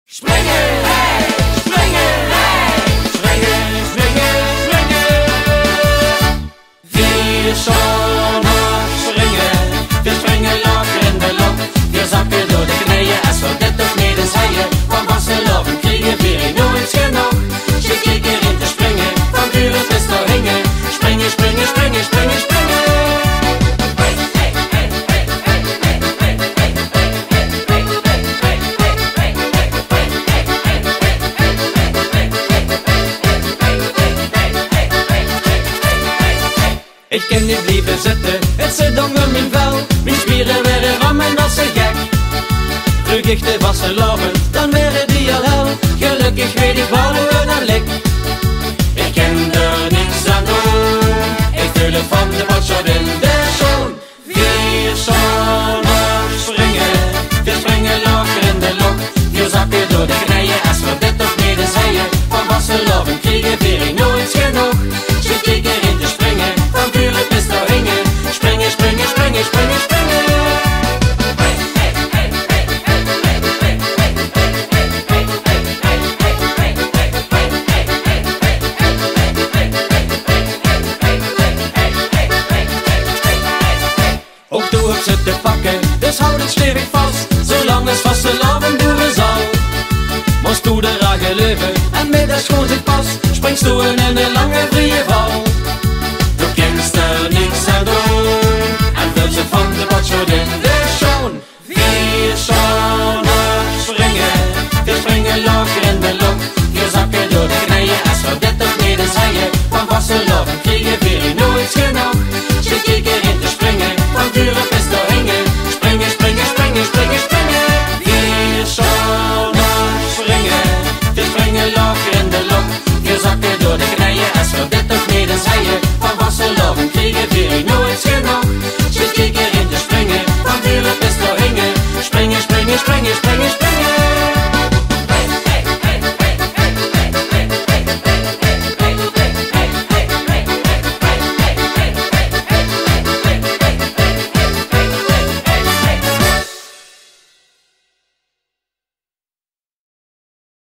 Springen, hey, springen, hey, springen, springen, springen. Wir schon noch springen, wir springen locker in de lok. Wir zakken door de knieën als we dit of niet eens heien. Van Barcelona kriegen wir nooit genoeg. Zit je keer in te springen, van buren bis naar hingen. Springen, springen, springen, springen, springen. Ik kan niet blijven zitten, het zit onder mijn vel. Mijn spieren werden rammen als een gek. Terug ik de vaste lopen, dan werden die al hel. Gelukkig weet ik wel hoe het dan ligt. Ik kan er niks aan doen, ik voel het van de potshot in de zon. Wir schon noch springen, wir springen locker in de lok. Wir zakken door de knieën als we dit of niet eens heien. Van Barcelona kriegen wir nooit genoeg. Zit ik erin te springen, van buren bis naar hingen. Springen, springen, springen, springen, springen. Ook de hoek zit te pakken, dus houd het stevig vast. Zolang het vaste lopen duren zal. Moest toe de ragen leven en middags gewoon zit pas. Springst toe in een lange vrije val.